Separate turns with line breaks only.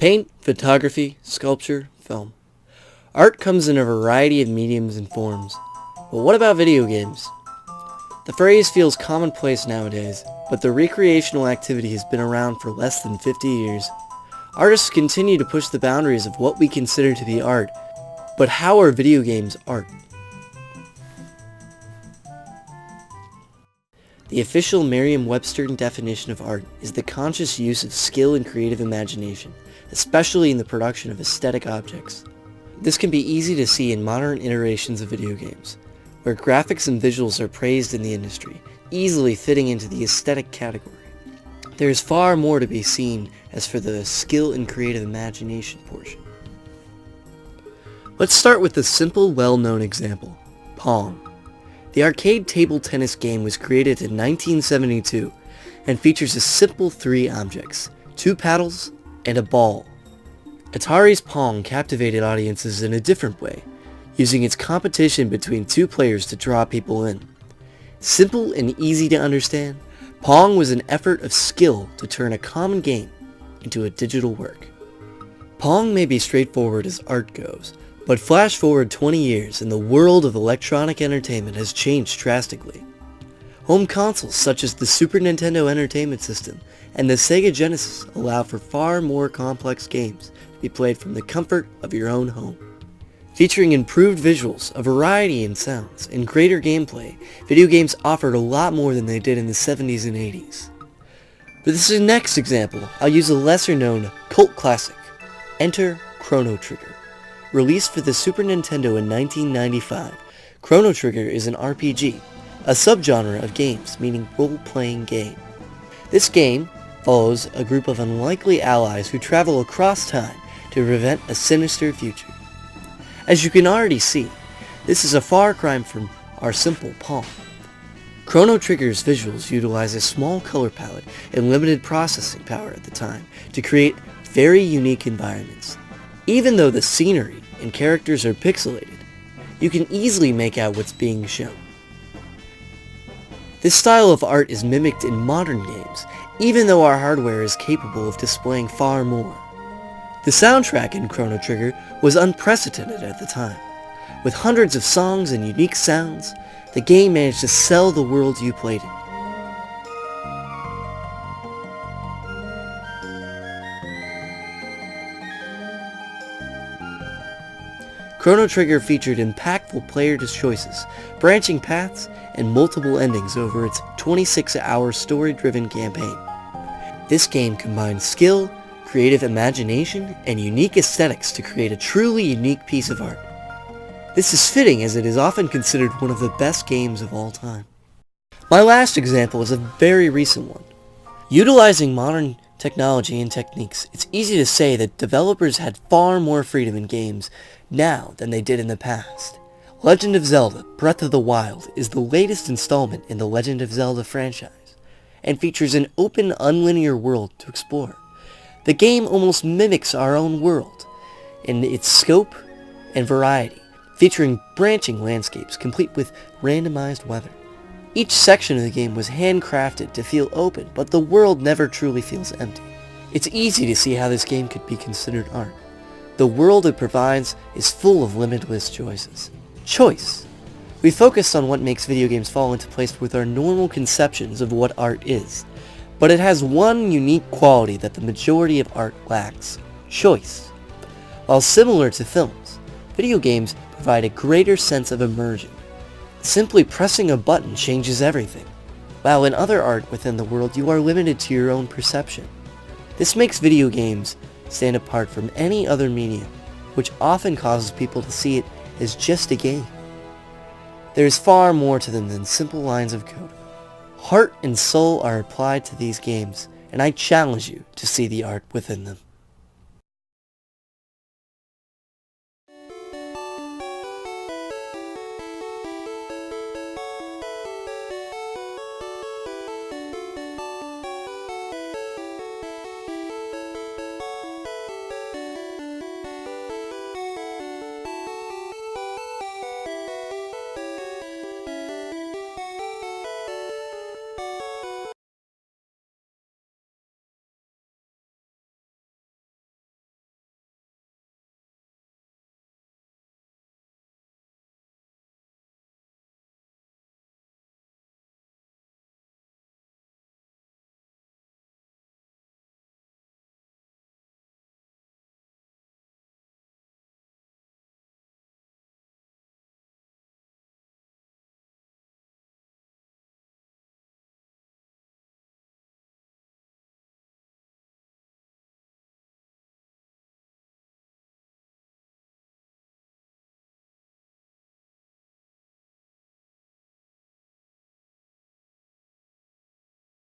Paint, photography, sculpture, film. Art comes in a variety of mediums and forms. But what about video games? The phrase feels commonplace nowadays, but the recreational activity has been around for less than 50 years. Artists continue to push the boundaries of what we consider to be art, but how are video games art? The official Merriam-Webster definition of art is the conscious use of skill and creative imagination, especially in the production of aesthetic objects. This can be easy to see in modern iterations of video games, where graphics and visuals are praised in the industry, easily fitting into the aesthetic category. There is far more to be seen as for the skill and creative imagination portion. Let's start with the simple, well-known example, Pong. The arcade table tennis game was created in 1972 and features a simple 3 objects, 2 paddles, and a ball. Atari's Pong captivated audiences in a different way, using its competition between 2 players to draw people in. Simple and easy to understand, Pong was an effort of skill to turn a common game into a digital work. Pong may be straightforward as art goes, but flash forward 20 years and the world of electronic entertainment has changed drastically. Home consoles such as the Super Nintendo Entertainment System and the Sega Genesis allow for far more complex games to be played from the comfort of your own home. Featuring improved visuals, a variety in sounds, and greater gameplay, video games offered a lot more than they did in the 70s and 80s. For this next example, I'll use a lesser-known cult classic, enter Chrono Trigger. Released for the Super Nintendo in 1995, Chrono Trigger is an RPG, a subgenre of games meaning role-playing game. This game follows a group of unlikely allies who travel across time to prevent a sinister future. As you can already see, this is a far cry from our simple Pong. Chrono Trigger's visuals utilize a small color palette and limited processing power at the time to create very unique environments. Even though the scenery and characters are pixelated, you can easily make out what's being shown. This style of art is mimicked in modern games, even though our hardware is capable of displaying far more. The soundtrack in Chrono Trigger was unprecedented at the time. With hundreds of songs and unique sounds, the game managed to sell the world you played in. Chrono Trigger featured impactful player choices, branching paths, and multiple endings over its 26-hour story-driven campaign. This game combined skill, creative imagination, and unique aesthetics to create a truly unique piece of art. This is fitting as it is often considered one of the best games of all time. My last example is a very recent one. Utilizing modern technology and techniques, it's easy to say that developers had far more freedom in games now than they did in the past. Legend of Zelda: Breath of the Wild is the latest installment in the Legend of Zelda franchise, and features an open, unlinear world to explore. The game almost mimics our own world in its scope and variety, featuring branching landscapes complete with randomized weather. Each section of the game was handcrafted to feel open, but the world never truly feels empty. It's easy to see how this game could be considered art. The world it provides is full of limitless choices. Choice. We focused on what makes video games fall into place with our normal conceptions of what art is. But it has one unique quality that the majority of art lacks: choice. While similar to films, video games provide a greater sense of immersion. Simply pressing a button changes everything, while in other art within the world you are limited to your own perception. This makes video games stand apart from any other medium, which often causes people to see it as just a game. There is far more to them than simple lines of code. Heart and soul are applied to these games, and I challenge you to see the art within them.